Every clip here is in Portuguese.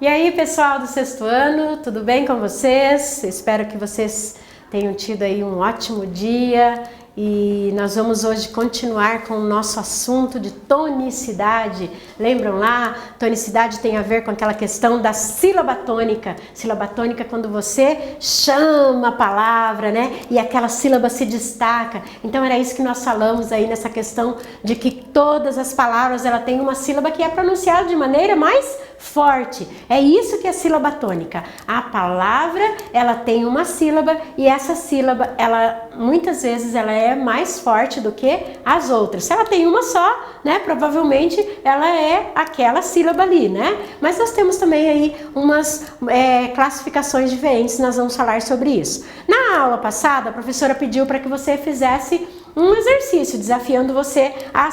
E aí, pessoal do sexto ano, tudo bem com vocês? Espero que vocês tenham tido aí um ótimo dia e nós vamos hoje continuar com o nosso assunto de tonicidade. Lembram lá? Tonicidade tem a ver com aquela questão da sílaba tônica. Sílaba tônica é quando você chama a palavra, né? E aquela sílaba se destaca. Então era isso que nós falamos aí nessa questão de que todas as palavras ela tem uma sílaba que é pronunciada de maneira mais forte. É isso que é sílaba tônica. A palavra, ela tem uma sílaba e essa sílaba, ela muitas vezes ela é mais forte do que as outras. Se ela tem uma só, né, provavelmente ela é aquela sílaba ali, né? Mas nós temos também aí umas classificações diferentes, nós vamos falar sobre isso. Na aula passada, a professora pediu para que você fizesse um exercício, desafiando você a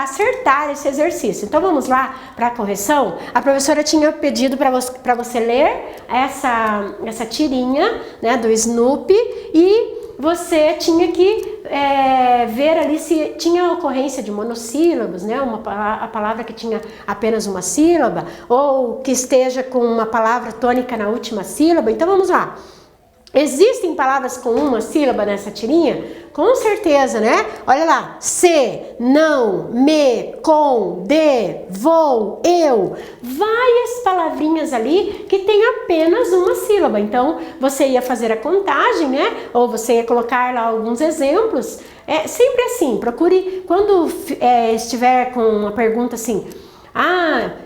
acertar esse exercício. Então vamos lá para a correção. A professora tinha pedido para você ler essa tirinha, né, do Snoopy, e você tinha que ver ali se tinha ocorrência de monossílabos, né, a palavra que tinha apenas uma sílaba, ou que esteja com uma palavra tônica na última sílaba. Então vamos lá. Existem palavras com uma sílaba nessa tirinha? Com certeza, né? Olha lá, se, não, me, com, de, vou, eu. Várias palavrinhas ali que tem apenas uma sílaba. Então, você ia fazer a contagem, né? Ou você ia colocar lá alguns exemplos. É sempre assim, procure, quando estiver com uma pergunta assim...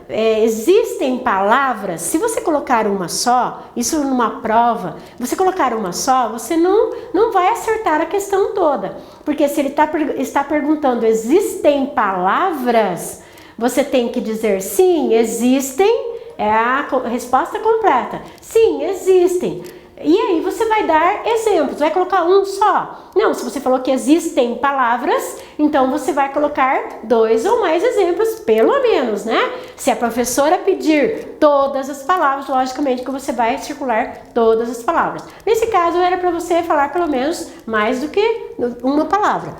existem palavras, se você colocar uma só, isso numa prova, você colocar uma só, você não vai acertar a questão toda. Porque se ele está perguntando, existem palavras, você tem que dizer sim, existem, é a resposta completa. Sim, existem. E aí você vai dar exemplos, vai colocar um só? Não, se você falou que existem palavras, então você vai colocar 2 ou mais exemplos, pelo menos, né? Se a professora pedir todas as palavras, logicamente que você vai circular todas as palavras. Nesse caso, era para você falar pelo menos mais do que uma palavra.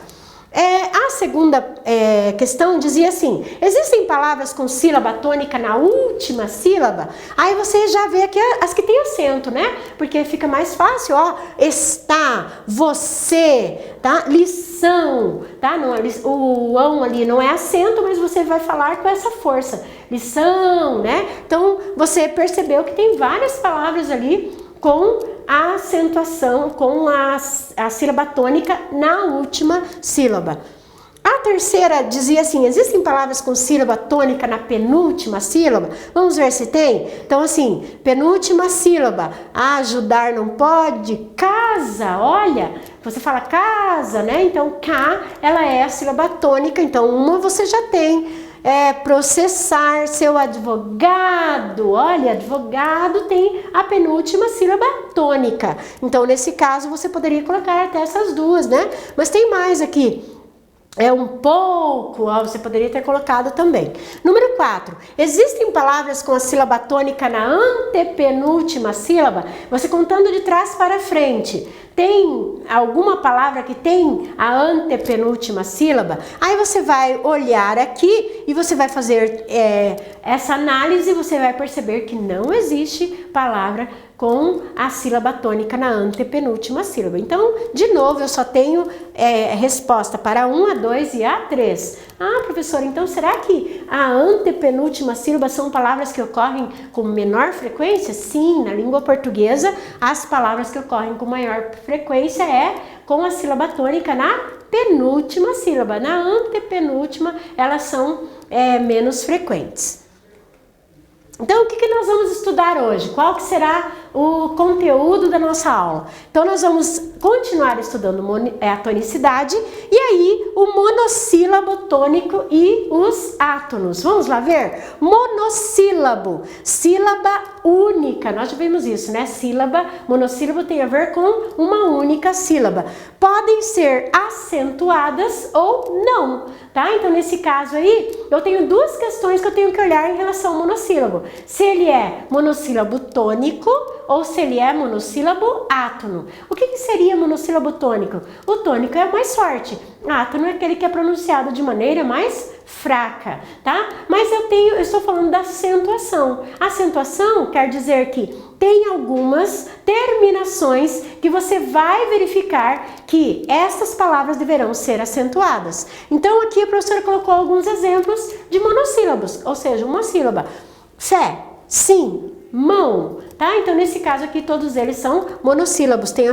A segunda questão dizia assim, existem palavras com sílaba tônica na última sílaba? Aí você já vê aqui as que tem acento, né? Porque fica mais fácil, ó, está, você, tá? Lição, tá? Não, o ão ali não é acento, mas você vai falar com essa força. Lição, né? Então, você percebeu que tem várias palavras ali com a acentuação, com a sílaba tônica na última sílaba. A terceira dizia assim, existem palavras com sílaba tônica na penúltima sílaba? Vamos ver se tem? Então assim, penúltima sílaba, ajudar não pode, casa, olha, você fala casa, né? Então cá, ela é a sílaba tônica, então uma você já tem. Processar, seu advogado, olha, advogado tem a penúltima sílaba tônica. Então, nesse caso, você poderia colocar até essas duas, né? Mas tem mais aqui. Um pouco, ó, você poderia ter colocado também. Número 4. Existem palavras com a sílaba tônica na antepenúltima sílaba? Você contando de trás para frente. Tem alguma palavra que tem a antepenúltima sílaba? Aí você vai olhar aqui e você vai fazer essa análise e você vai perceber que não existe palavra com a sílaba tônica na antepenúltima sílaba. Então, de novo, eu só tenho resposta para 1, a 2 e a 3. Professora, então será que a antepenúltima sílaba são palavras que ocorrem com menor frequência? Sim, na língua portuguesa, as palavras que ocorrem com maior frequência é com a sílaba tônica na penúltima sílaba. Na antepenúltima, elas são menos frequentes. Então, o que nós vamos estudar hoje? Qual que será o conteúdo da nossa aula? Então, nós vamos continuar estudando a tonicidade e aí o monossílabo tônico e os átonos. Vamos lá ver? Monossílabo, sílaba única. Nós já vimos isso, né? Sílaba, monossílabo tem a ver com uma única sílaba. Podem ser acentuadas ou não, tá? Então, nesse caso aí, eu tenho duas questões que eu tenho que olhar em relação ao monossílabo. Se ele é monossílabo tônico ou se ele é monossílabo átono. O que seria monossílabo tônico? O tônico é mais forte. Átono é aquele que é pronunciado de maneira mais fraca, tá? Mas eu estou falando da acentuação. Acentuação quer dizer que tem algumas terminações que você vai verificar que essas palavras deverão ser acentuadas. Então aqui a professora colocou alguns exemplos de monossílabos, ou seja, uma sílaba. Fé, sim, mão, tá? Então nesse caso aqui todos eles são monossílabos, tem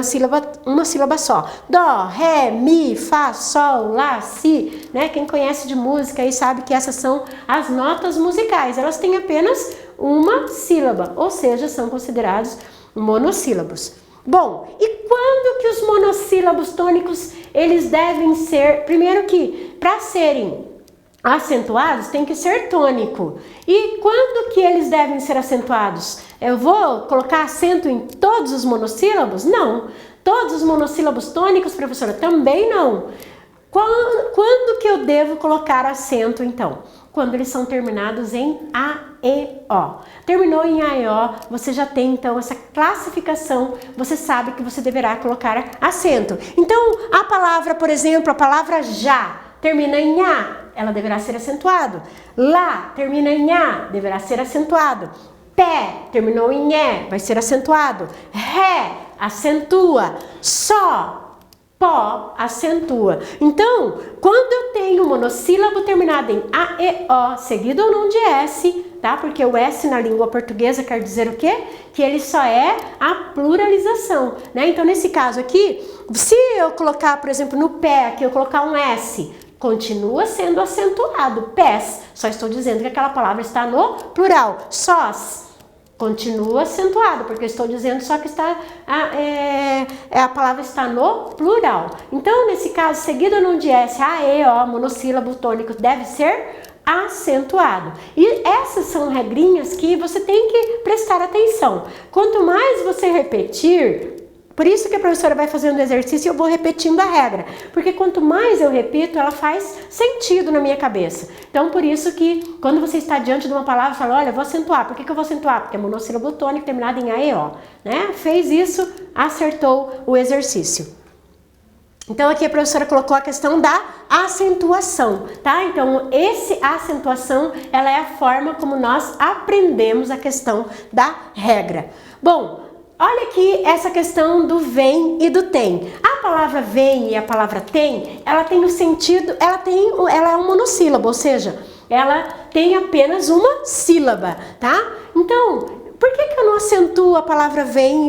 uma sílaba só. Dó, ré, mi, fá, sol, lá, si, né? Quem conhece de música aí sabe que essas são as notas musicais, elas têm apenas uma sílaba, ou seja, são considerados monossílabos. Bom, e quando que os monossílabos tônicos eles devem ser, primeiro que para serem acentuados tem que ser tônico. E quando que eles devem ser acentuados? Eu vou colocar acento em todos os monossílabos? Não. Todos os monossílabos tônicos, professora? Também não. Quando que eu devo colocar acento, então? Quando eles são terminados em A, E, O. Terminou em A, E, O, você já tem, então, essa classificação, você sabe que você deverá colocar acento. Então, a palavra, por exemplo, a palavra já, termina em A, ela deverá ser acentuado. Lá, termina em A, deverá ser acentuado. Pé, terminou em E, vai ser acentuado. Ré, acentua. Só, pó, acentua. Então, quando eu tenho monossílabo terminado em A, E, O, seguido ou não de S, tá? Porque o S na língua portuguesa quer dizer o quê? Que ele só é a pluralização, né? Então, nesse caso aqui, se eu colocar, por exemplo, no pé aqui, eu colocar um S, continua sendo acentuado, pés. Só estou dizendo que aquela palavra está no plural. Sós, continua acentuado, porque eu estou dizendo só que está a palavra está no plural. Então, nesse caso, seguido ou não de S, A, E, O, monossílabo tônico deve ser acentuado. E essas são regrinhas que você tem que prestar atenção. Quanto mais você repetir, por isso que a professora vai fazendo o exercício e eu vou repetindo a regra. Porque quanto mais eu repito, ela faz sentido na minha cabeça. Então, por isso que quando você está diante de uma palavra, fala, olha, eu vou acentuar. Por que eu vou acentuar? Porque é monossílabo tônico terminado em A, E, O. Né? Fez isso, acertou o exercício. Então, aqui a professora colocou a questão da acentuação, tá? Então, a acentuação, ela é a forma como nós aprendemos a questão da regra. Bom, olha aqui essa questão do vem e do tem. A palavra vem e a palavra tem, ela tem o sentido, ela é um monossílabo, ou seja, ela tem apenas uma sílaba, tá? Então, por que eu não acentuo a palavra vem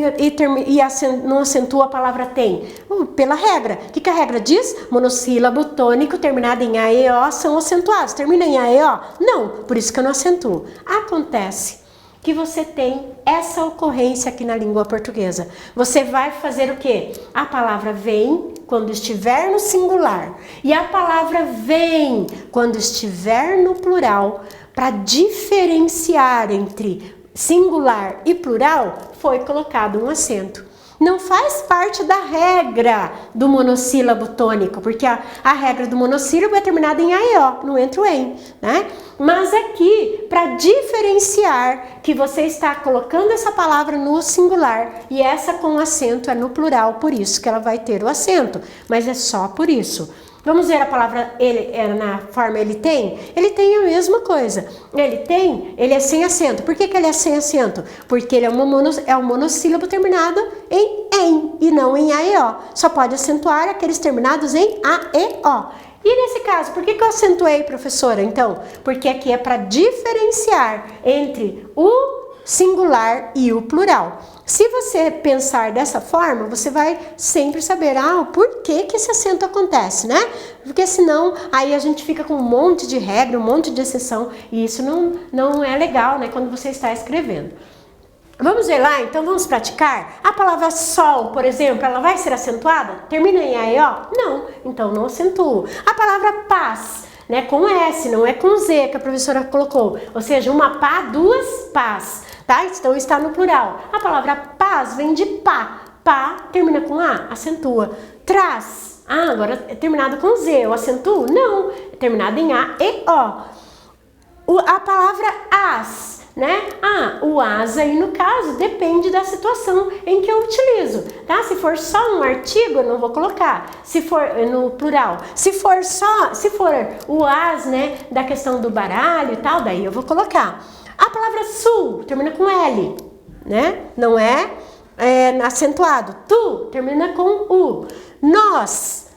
não acentuo a palavra tem? Pela regra. O que a regra diz? Monossílabo tônico terminado em A, E, O são acentuados. Termina em A, E, O? Não, por isso que eu não acentuo. Acontece que você tem essa ocorrência aqui na língua portuguesa. Você vai fazer o quê? A palavra vem quando estiver no singular e a palavra vem quando estiver no plural, para diferenciar entre singular e plural, foi colocado um acento. Não faz parte da regra do monossílabo tônico, porque a regra do monossílabo é terminada em A e O, não entra o em, né? Mas aqui, para diferenciar que você está colocando essa palavra no singular e essa com acento é no plural, por isso que ela vai ter o acento, mas é só por isso. Vamos ver a palavra ele na forma ele tem? Ele tem a mesma coisa. Ele é sem acento. Por que ele é sem acento? Porque ele é um monossílabo terminado em e não em A e O. Só pode acentuar aqueles terminados em A e O. E nesse caso, por que eu acentuei, professora? Então, porque aqui é para diferenciar entre o singular e o plural. Se você pensar dessa forma, você vai sempre saber o porquê que esse acento acontece, né? Porque senão aí a gente fica com um monte de regra, um monte de exceção e isso não é legal, né? Quando você está escrevendo. Vamos ver lá, então vamos praticar? A palavra sol, por exemplo, ela vai ser acentuada? Termina em A e O? Não, então não acentuo. A palavra paz, né? Com S, não é com Z que a professora colocou. Ou seja, uma pá, duas pás. Tá? Então está no plural. A palavra paz vem de pá. Pá termina com A, acentua. Traz. Agora é terminado com Z. Eu acentuo? Não. É terminado em A e O. A palavra as né? O as aí no caso depende da situação em que eu utilizo, tá? Se for só um artigo, eu não vou colocar. Se for no plural, se for o as, né, da questão do baralho e tal, daí eu vou colocar. A palavra sul termina com L, né? Não é acentuado. Tu termina com U. Nós,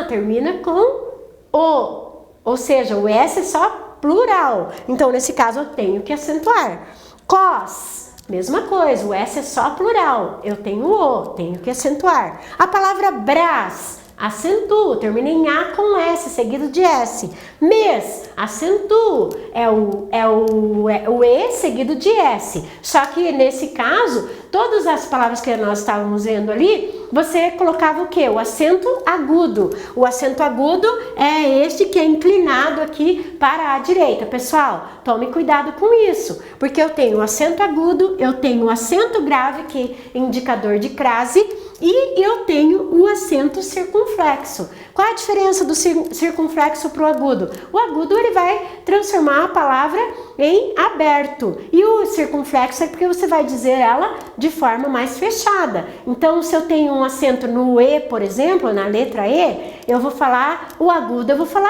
termina com O. Ou seja, o S é só plural. Então, nesse caso, eu tenho que acentuar. Cos, mesma coisa. O S é só plural. Eu tenho O, tenho que acentuar. A palavra brás, acentuo. Termina em A com S, seguido de S. Mês, acentuo. É o E seguido de S. Só que, nesse caso, todas as palavras que nós estávamos vendo ali, você colocava o quê? O acento agudo. O acento agudo é este que é inclinado aqui para a direita. Pessoal, tome cuidado com isso, porque eu tenho o acento agudo, eu tenho o acento grave, que é indicador de crase, e eu tenho o acento circunflexo. Qual é a diferença do circunflexo para o agudo? O agudo ele vai transformar a palavra em aberto, e o circunflexo é porque você vai dizer ela de forma mais fechada. Então, se eu tenho um acento no E, por exemplo, na letra E, eu vou falar o agudo, eu vou falar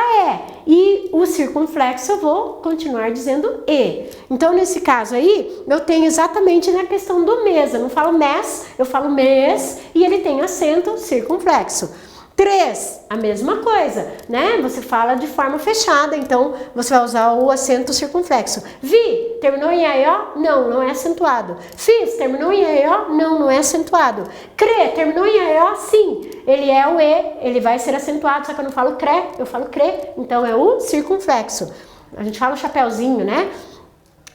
E, e o circunflexo eu vou continuar dizendo E. Então, nesse caso aí, eu tenho exatamente na questão do mês, eu não falo mês, eu falo mês, e ele tem acento circunflexo. 3, a mesma coisa, né? Você fala de forma fechada, então você vai usar o acento circunflexo. Vi, terminou em AIO? Não, não é acentuado. Fiz, terminou em AIO? Não, não é acentuado. Cre, terminou em AIO? Sim, ele é o E, ele vai ser acentuado, só que eu não falo cre, eu falo cre, então é o circunflexo. A gente fala o chapéuzinho, né?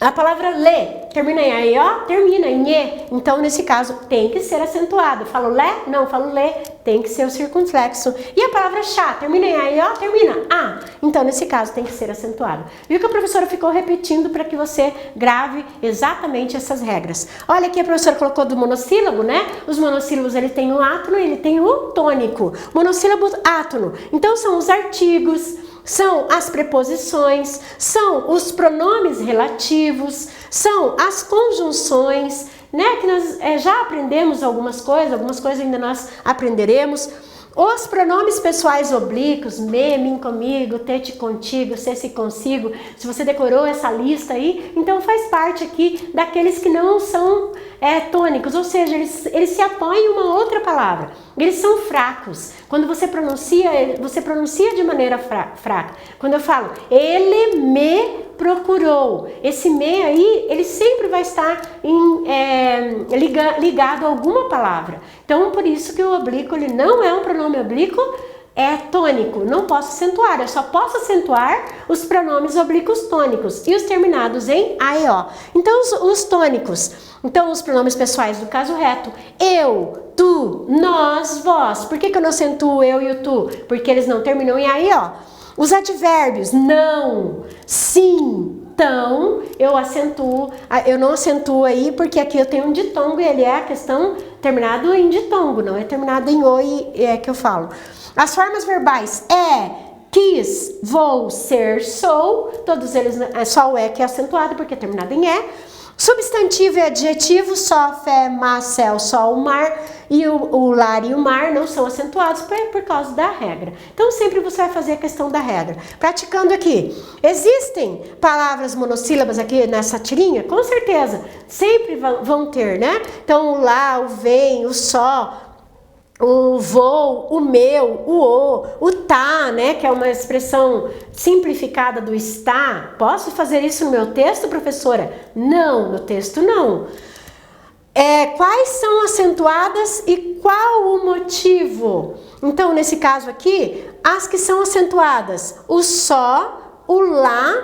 A palavra lê, termina em AIO? Termina em E. Então, nesse caso, tem que ser acentuado. Falo lé? Não, falo lê. Tem que ser o circunflexo. E a palavra chá, termina em AIO? Termina A. Então, nesse caso, tem que ser acentuado. Viu que a professora ficou repetindo para que você grave exatamente essas regras. Olha aqui, a professora colocou do monossílabo, né? Os monossílabos, ele tem o átono e ele tem o tônico. Monossílabo, átono. Então, são os artigos, são as preposições, são os pronomes relativos, são as conjunções, né? Que nós já aprendemos algumas coisas ainda nós aprenderemos. Os pronomes pessoais oblíquos, me, mim comigo, te contigo, se consigo. Se você decorou essa lista aí, então faz parte aqui daqueles que não são tônicos, ou seja, eles se apoiam em uma outra palavra. Eles são fracos. Quando você pronuncia de maneira fraca. Quando eu falo, ele me procurou, esse me aí, ele sempre vai estar ligado a alguma palavra. Então, por isso que o oblíquo, ele não é um pronome oblíquo, é tônico. Não posso acentuar, eu só posso acentuar os pronomes oblíquos tônicos e os terminados em A e O. Então, os tônicos. Então, os pronomes pessoais do caso reto. Eu, tu, nós, vós. Por que eu não acentuo eu e o tu? Porque eles não terminam em A e O. Os advérbios, não, sim, tão, eu não acentuo aí porque aqui eu tenho um ditongo e ele é a questão terminado em ditongo, não é terminado em o e é que eu falo. As formas verbais, quis, vou, ser, sou, todos eles, só o que é acentuado porque é terminado em Substantivo e adjetivo, só, fé, má, céu, sol, mar, e o lar e o mar não são acentuados por causa da regra. Então, sempre você vai fazer a questão da regra. Praticando aqui, existem palavras monossílabas aqui nessa tirinha? Com certeza, sempre vão ter, né? Então, o lá, o vem, o só, o vou, o meu, o tá, né? Que é uma expressão simplificada do está. Posso fazer isso no meu texto, professora? Não, no texto não. Quais são acentuadas e qual o motivo? Então, nesse caso aqui, as que são acentuadas, o só, o lá,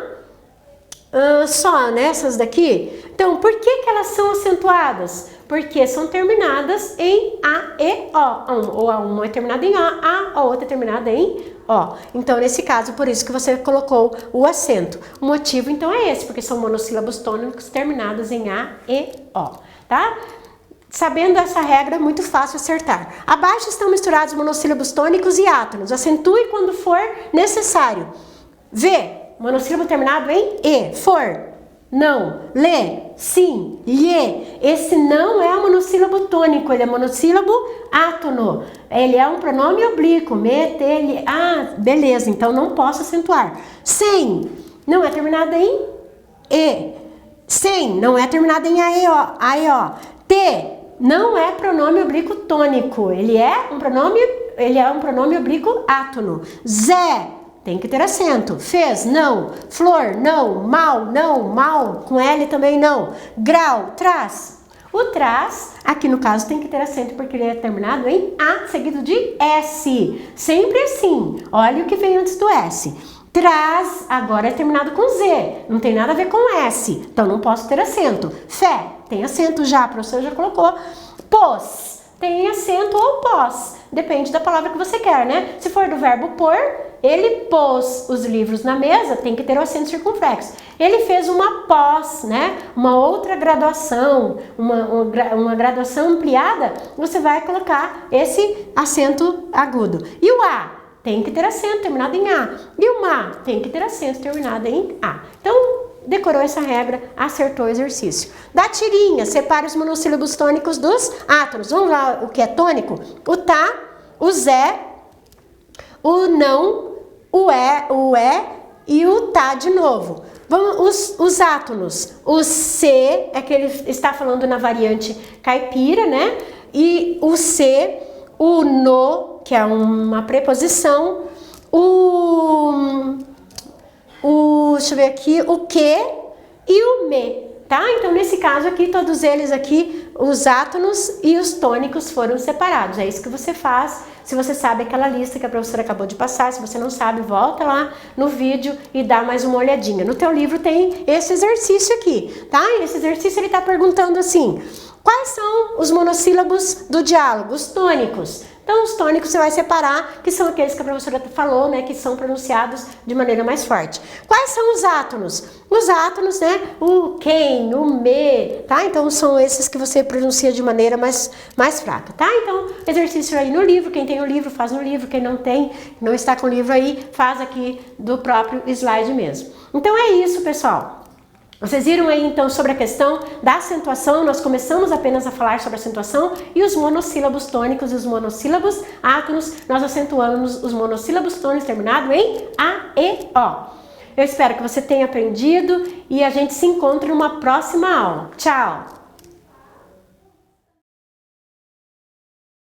só, né? Essas daqui. Então, por que elas são acentuadas? Porque são terminadas em A e O. Ou uma é terminada em a outra é terminada em O. Então, nesse caso, por isso que você colocou o acento. O motivo, então, é esse, porque são monossílabos tônicos terminados em A e O, tá? Sabendo essa regra, é muito fácil acertar. Abaixo estão misturados monossílabos tônicos e átonos. Acentue quando for necessário. V, monossílabo terminado em E, for. não. Lê, sim. Lhe. Esse não é um monossílabo tônico, ele é monossílabo átono. Ele é um pronome oblíquo. Me, te, lhe. Ah, beleza, então não posso acentuar. Sem, não é terminado em e. Sem, não é terminado em AEO. Te, não é pronome oblíquo tônico. Ele é um pronome oblíquo átono. Zé, tem que ter acento. Fez, não. Flor, não. Mal, não. Mal, com L também não. Grau, traz. O traz, aqui no caso, tem que ter acento porque ele é terminado em A, seguido de S. Sempre assim. Olha o que vem antes do S. Traz, agora é terminado com Z. Não tem nada a ver com S. Então não posso ter acento. Fé, tem acento já, a professora já colocou. Pôs, tem acento ou pós. Depende da palavra que você quer, né? Se for do verbo pôr, ele pôs os livros na mesa, tem que ter o acento circunflexo. Ele fez uma pós, né? Uma outra graduação, uma graduação ampliada, você vai colocar esse acento agudo. E o A? Tem que ter acento terminado em A. E o MA? Tem que ter acento terminado em A. Então, decorou essa regra, acertou o exercício. Da tirinha, separe os monossílabos tônicos dos átonos. Vamos lá, o que é tônico? O tá, o zé, o não, o é e o tá de novo. Vamos, os átonos. O C, é que ele está falando na variante caipira, né? E o C, o no, que é uma preposição, deixa eu ver aqui, o que e o me, tá? Então, nesse caso aqui, todos eles aqui, os átonos e os tônicos foram separados. É isso que você faz, se você sabe aquela lista que a professora acabou de passar. Se você não sabe, volta lá no vídeo e dá mais uma olhadinha. No teu livro tem esse exercício aqui, tá? E esse exercício ele tá perguntando assim, quais são os monossílabos do diálogo, os tônicos? Então, os tônicos você vai separar, que são aqueles que a professora falou, né, que são pronunciados de maneira mais forte. Quais são os átonos? Os átonos, né, o quem, o me, tá? Então, são esses que você pronuncia de maneira mais fraca, tá? Então, exercício aí no livro, quem tem o livro faz no livro, quem não tem, não está com o livro aí, faz aqui do próprio slide mesmo. Então, é isso, pessoal. Vocês viram aí então sobre a questão da acentuação, nós começamos apenas a falar sobre a acentuação e os monossílabos tônicos e os monossílabos átonos, nós acentuamos os monossílabos tônicos terminados em A, E, O. Eu espero que você tenha aprendido e a gente se encontre numa próxima aula. Tchau!